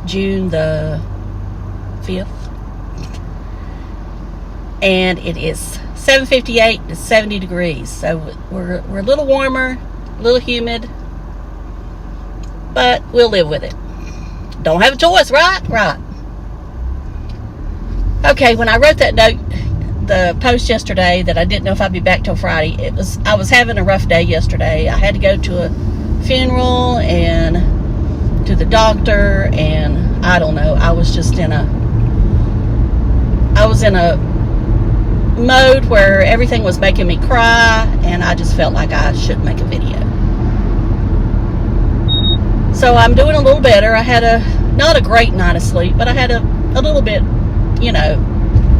June the 5th. And it is 7:58 to 70 degrees. So we're a little warmer, a little humid, but we'll live with it. Don't have a choice, right? Right. Okay, when I wrote that note, the post yesterday, that I didn't know if I'd be back till Friday, I was having a rough day yesterday. I had to go to a funeral and to the doctor, and I don't know, I was in a mode where everything was making me cry, and I just felt like I should make a video. So I'm doing a little better. I had not a great night of sleep, but I had a little bit,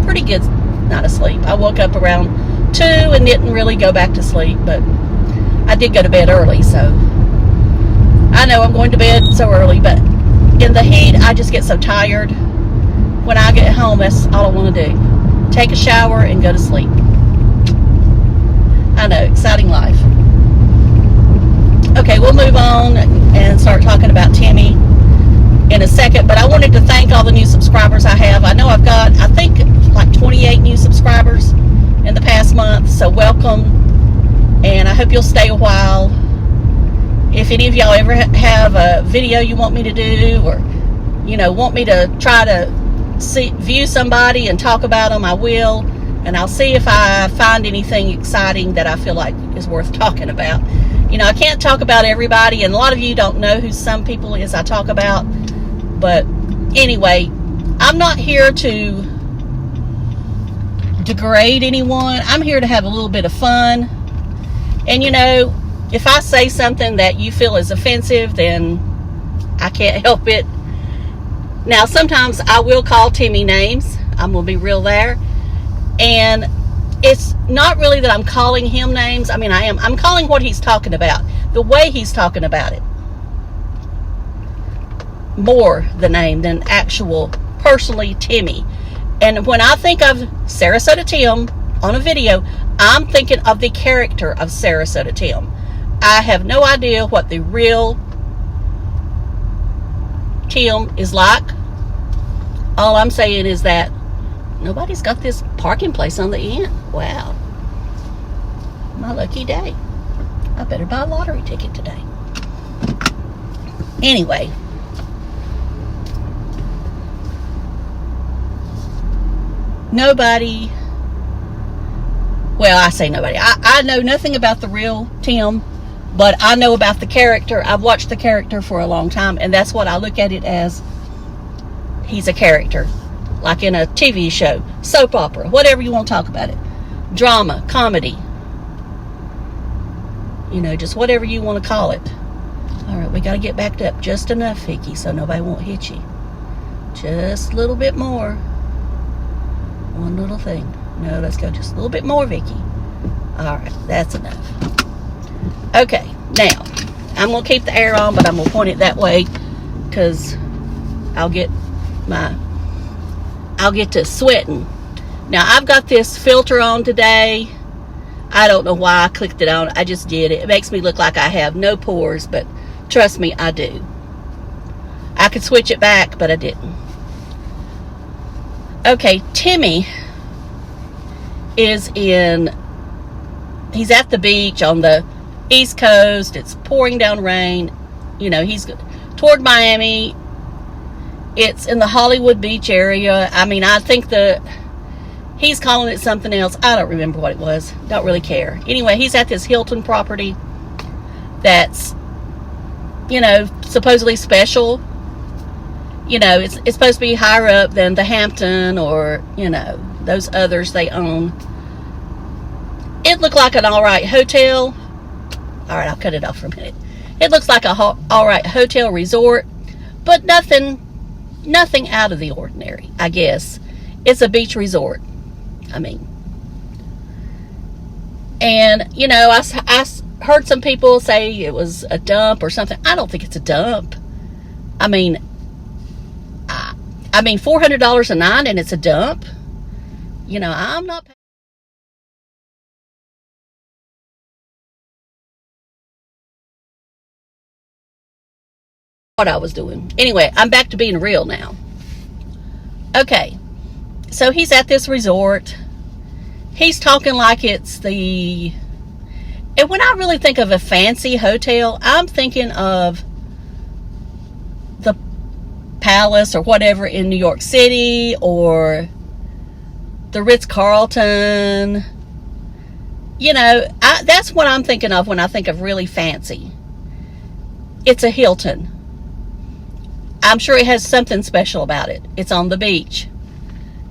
pretty good night of sleep. I woke up around 2 and didn't really go back to sleep, but I did go to bed early, so I know I'm going to bed so early, but in the heat, I just get so tired. When I get home, that's all I want to do. Take a shower and go to sleep. I know, exciting life. Okay, we'll move on and start talking about Timmy in a second, but I wanted to thank all the new subscribers I have. I know I've got, I think, like 28 new subscribers in the past month, so welcome, and I hope you'll stay a while. If any of y'all ever have a video you want me to do, or want me to try to view somebody and talk about them, I will, and I'll see if I find anything exciting that I feel like is worth talking about. I can't talk about everybody, and a lot of you don't know who some people is I talk about, but anyway, I'm not here to degrade anyone. I'm here to have a little bit of fun, and if I say something that you feel is offensive, then I can't help it. Now, sometimes I will call Timmy names. I'm going to be real there. And it's not really that I'm calling him names. I mean, I'm calling what he's talking about, the way he's talking about it. More the name than actual, personally, Timmy. And when I think of Sarasota Tim on a video, I'm thinking of the character of Sarasota Tim. I have no idea what the real Tim is like. All I'm saying is that nobody's got this parking place on the end. Wow. My lucky day. I better buy a lottery ticket today. Anyway. Nobody. Well, I say nobody. I know nothing about the real Tim, but I know about the character. I've watched the character for a long time, and that's what I look at it as. He's a character, like in a TV show, soap opera, whatever you want to talk about it. Drama, comedy. Just whatever you want to call it. All right, we got to get backed up just enough, Vicky, so nobody won't hit you. Just a little bit more. One little thing. No, let's go just a little bit more, Vicky. All right, that's enough. Okay, now, I'm going to keep the air on, but I'm going to point it that way because I'll get to sweating. Now, I've got this filter on today. I don't know why I clicked it on. I just did it. It makes me look like I have no pores, but trust me, I do. I could switch it back, but I didn't. Okay, Timmy he's at the beach on the East Coast. It's pouring down rain. He's toward Miami. It's in the Hollywood Beach area. I mean, I think he's calling it something else. I don't remember what it was. Don't really care. Anyway, he's at this Hilton property that's, supposedly special. It's supposed to be higher up than the Hampton or, those others they own. It looked like an all right hotel. All right, I'll cut it off for a minute. It looks like a all right hotel resort, but nothing out of the ordinary, I guess. It's a beach resort. And, I heard some people say it was a dump or something. I don't think it's a dump. $400 a night and it's a dump. I'm not what I was doing. Anyway, I'm back to being real now. Okay, so he's at this resort. He's talking like it's the... And when I really think of a fancy hotel, I'm thinking of the Palace or whatever in New York City, or the Ritz-Carlton. You know, that's what I'm thinking of when I think of really fancy. It's a Hilton. I'm sure it has something special about it. It's on the beach.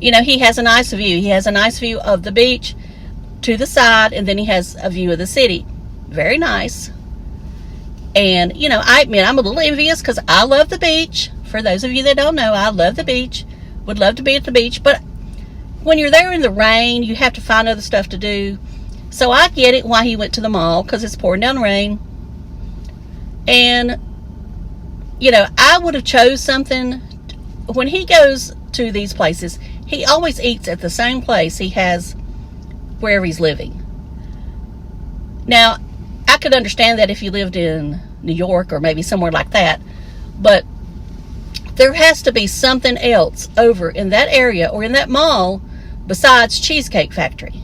You know, he has a nice view. He has a nice view of the beach to the side, and then he has a view of the city. Very nice. And, you know, I admit I'm a little envious because I love the beach. For those of you that don't know, I love the beach. Would love to be at the beach. But when you're there in the rain, you have to find other stuff to do. So I get it why he went to the mall, because it's pouring down rain. And, you know, I would have chose something. When he goes to these places, he always eats at the same place he has wherever he's living. Now, I could understand that if you lived in New York or maybe somewhere like that, but there has to be something else over in that area or in that mall besides Cheesecake Factory.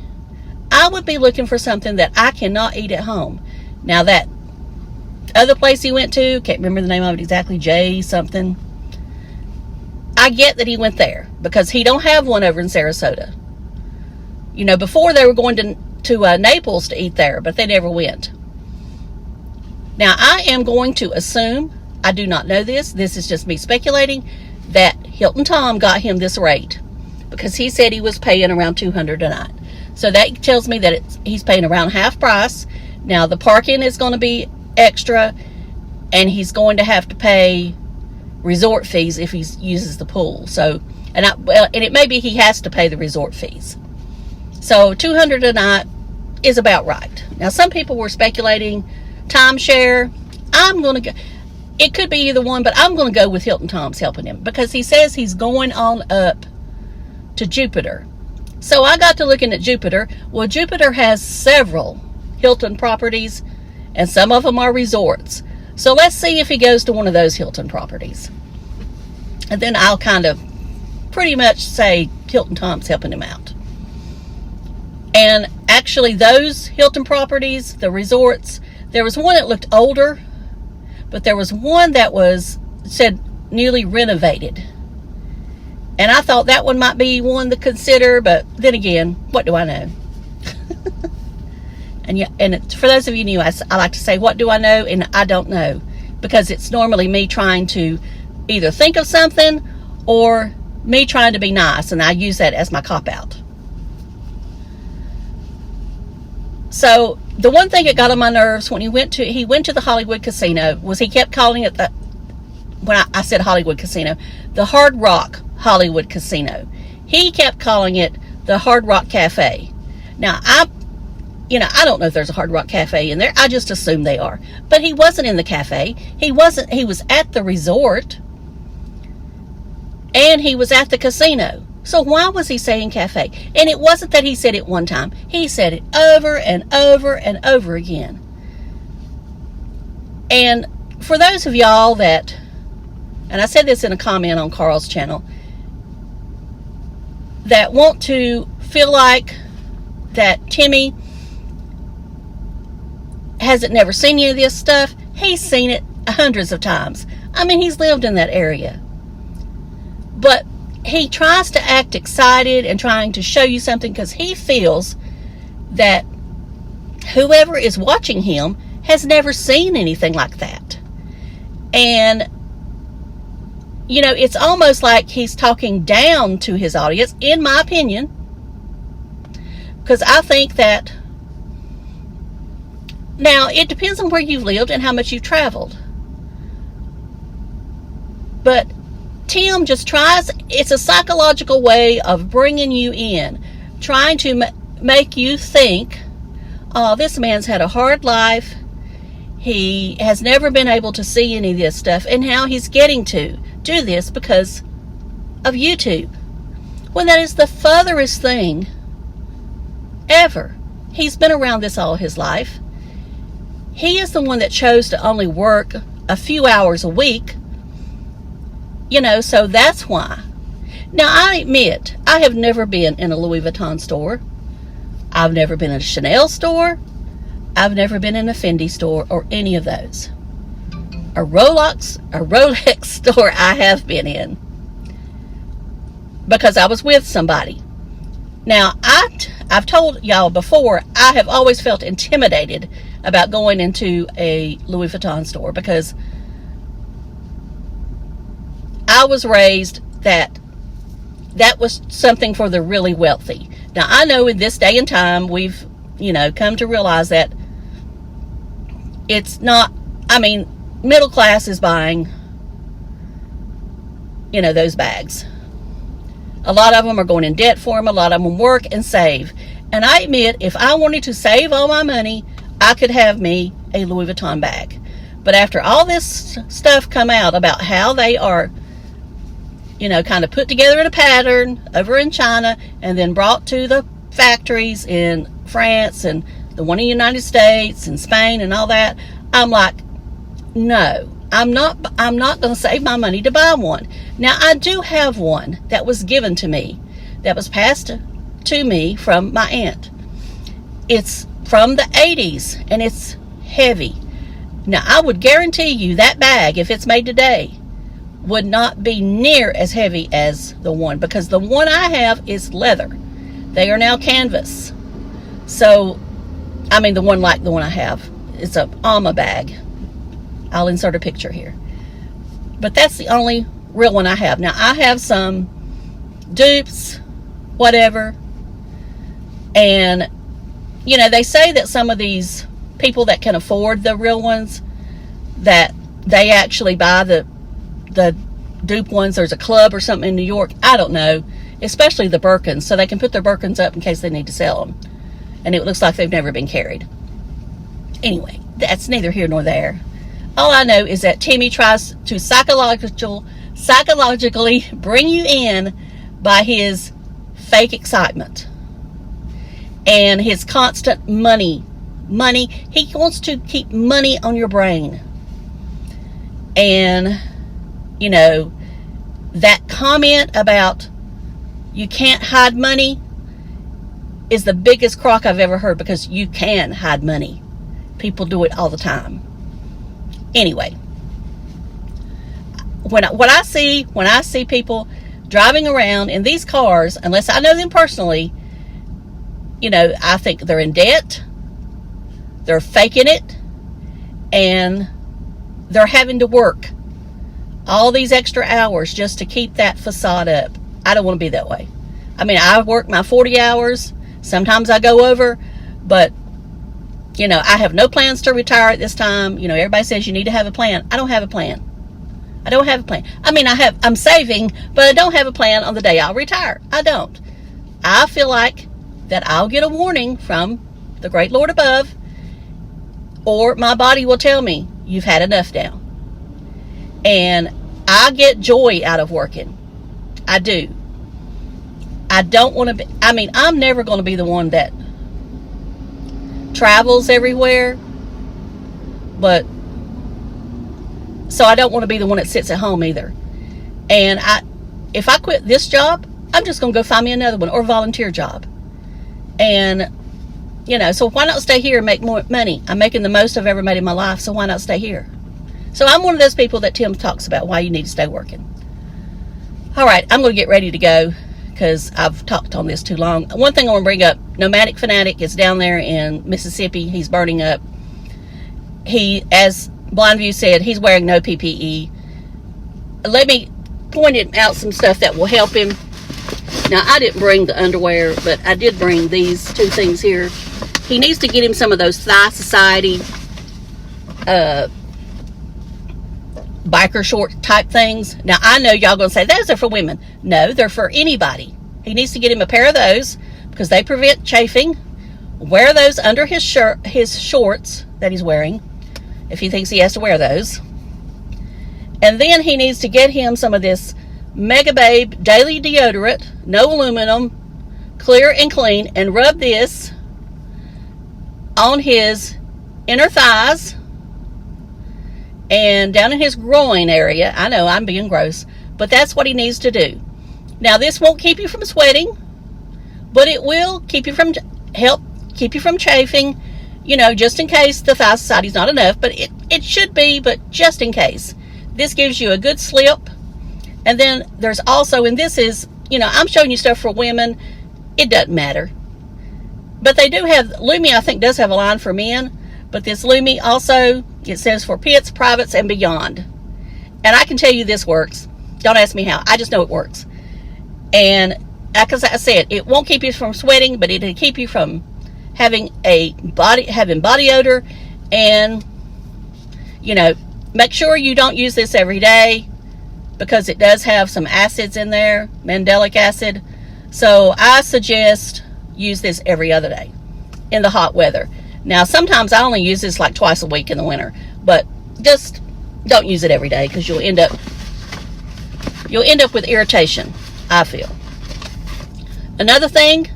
I would be looking for something that I cannot eat at home. Now, that other place he went to, can't remember the name of it exactly, J something. I get that he went there because he don't have one over in Sarasota. You know, before they were going to Naples to eat there, but they never went. Now, I am going to assume, I do not know this is just me speculating, that Hilton Tom got him this rate because he said he was paying around $200 a night. So that tells me that he's paying around half price. Now, the parking is going to be extra, and he's going to have to pay resort fees if he uses the pool. So, and it may be he has to pay the resort fees. So $200 a night is about right. Now, some people were speculating timeshare. I'm going to go, it could be either one, but I'm going to go with Hilton Tom's helping him because he says he's going on up to Jupiter. So I got to looking at Jupiter. Well, Jupiter has several Hilton properties, and some of them are resorts. So let's see if he goes to one of those Hilton properties. And then I'll kind of pretty much say Hilton Tom's helping him out. And actually, those Hilton properties, the resorts, there was one that looked older, but there was one that said newly renovated. And I thought that one might be one to consider, but then again, what do I know? And for those of you new, I like to say, what do I know? And I don't know, because it's normally me trying to either think of something or me trying to be nice, and I use that as my cop-out. So the one thing that got on my nerves when he went to the Hollywood Casino was he kept calling it when I said Hollywood Casino, the Hard Rock Hollywood Casino. He kept calling it the Hard Rock Cafe. Now, I don't know if there's a Hard Rock Cafe in there. I just assume they are. But he wasn't in the cafe. He was at the resort. And he was at the casino. So why was he saying cafe? And it wasn't that he said it one time. He said it over and over and over again. And for those of y'all that, and I said this in a comment on Carl's channel, that want to feel like that Timmy hasn't never seen any of this stuff, he's seen it hundreds of times. I mean, he's lived in that area. But he tries to act excited and trying to show you something because he feels that whoever is watching him has never seen anything like that. And, you know, it's almost like he's talking down to his audience, in my opinion, because I think that, now, it depends on where you've lived and how much you've traveled. But Tim just tries, it's a psychological way of bringing you in, trying to make you think, oh, this man's had a hard life. He has never been able to see any of this stuff, and how he's getting to do this because of YouTube. When that is the furthest thing ever. He's been around this all his life. He is the one that chose to only work a few hours a week You know, so that's why. Now, I admit, I have never been in a Louis Vuitton store. I've never been in a Chanel store. I've never been in a Fendi store or any of those. A Rolex store I have been in because I was with somebody. Now, I've told y'all before, I have always felt intimidated about going into a Louis Vuitton store because I was raised that was something for the really wealthy. Now, I know in this day and time, we've, you know, come to realize that it's not, I mean, middle class is buying, you know, those bags. A lot of them are going in debt for them. A lot of them work and save. And I admit, if I wanted to save all my money, I could have me a Louis Vuitton bag. But after all this stuff come out about how they are, you know, kind of put together in a pattern over in China and then brought to the factories in France and the one in the United States and Spain and all that, I'm like, no, I'm not going to save my money to buy one. Now, I do have one that was given to me, that was passed to me from my aunt. It's from the 80s and it's heavy. Now, I would guarantee you that bag, if it's made today, would not be near as heavy as the one, because the one I have is leather. They are now canvas. So, I mean, the one I have, it's a Alma bag. I'll insert a picture here. But that's the only real one I have. Now, I have some dupes, whatever. And, you know, they say that some of these people that can afford the real ones, that they actually buy the dupe ones. There's a club or something in New York. I don't know. Especially the Birkins, so they can put their Birkins up in case they need to sell them. And it looks like they've never been carried. Anyway, that's neither here nor there. All I know is that Timmy tries to psychologically bring you in by his fake excitement and his constant money. He wants to keep money on your brain. And, you know, that comment about you can't hide money is the biggest crock I've ever heard, because you can hide money. People do it all the time. Anyway, when I see people driving around in these cars, unless I know them personally, you know, I think they're in debt, they're faking it, and they're having to work all these extra hours just to keep that facade up. I don't want to be that way. I mean, I work my 40 hours. Sometimes I go over, but, you know, I have no plans to retire at this time. You know, everybody says you need to have a plan. I don't have a plan. I don't have a plan. I mean, I'm saving, but I don't have a plan on the day I'll retire. I don't. I feel like that I'll get a warning from the great Lord above, or my body will tell me, you've had enough now. And I get joy out of working. I do. I don't want to be, I mean, I'm never going to be the one that travels everywhere, but so I don't want to be the one that sits at home either. And if I quit this job, I'm just going to go find me another one, or a volunteer job. And, you know, so why not stay here and make more money? I'm making the most I've ever made in my life, so why not stay here? So I'm one of those people that Tim talks about why you need to stay working. All right, I'm going to get ready to go because I've talked on this too long. One thing I want to bring up, Nomadic Fanatic is down there in Mississippi. He's burning up. He, as Blindview said, he's wearing no PPE. Let me point out some stuff that will help him. Now, I didn't bring the underwear, but I did bring these two things here. He needs to get him some of those Thigh Society biker short type things. Now, I know y'all gonna say those are for women. No, they're for anybody. He needs to get him a pair of those because they prevent chafing. Wear those under his shirt, his shorts that he's wearing, if he thinks he has to wear those. And then he needs to get him some of this Mega Babe daily deodorant, no aluminum, clear and clean, and rub this on his inner thighs and down in his groin area. I know I'm being gross, but that's what he needs to do. Now, this won't keep you from sweating, but it will keep you from keep you from chafing, you know, just in case the thigh society is not enough, but it should be, but just in case. This gives you a good slip. And then there's also, and this is, you know, I'm showing you stuff for women. It doesn't matter. But they do have, Lumi I think does have a line for men, but this Lumi also, it says for pits, privates, and beyond. And I can tell you this works. Don't ask me how. I just know it works. And like I said, it won't keep you from sweating, but it'll keep you from having body odor. And, you know, make sure you don't use this every day, because it does have some acids in there, mandelic acid. So I suggest use this every other day in the hot weather. Now, sometimes I only use this like twice a week in the winter, but just don't use it every day, because you'll end up with irritation, I feel. Another thing,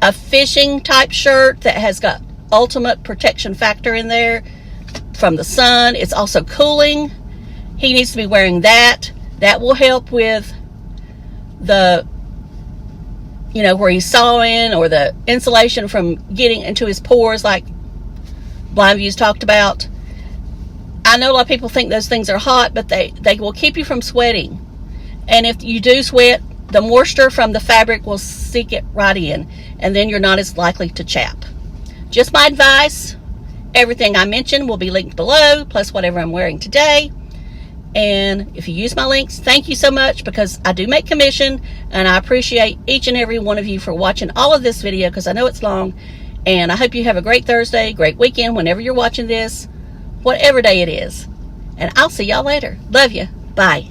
a fishing type shirt that has got ultimate protection factor in there from the sun. It's also cooling. He needs to be wearing that. That will help with the, you know, where he's sawing, or the insulation from getting into his pores, like Blind Views talked about. I know a lot of people think those things are hot, but they will keep you from sweating. And if you do sweat, the moisture from the fabric will seek it right in, and then you're not as likely to chap. Just my advice. Everything I mentioned will be linked below, plus whatever I'm wearing today. And if you use my links, thank you so much, because I do make commission, and I appreciate each and every one of you for watching all of this video, because I know it's long. And I hope you have a great Thursday, great weekend whenever you're watching this, whatever day it is. And I'll see y'all later. Love you. Bye.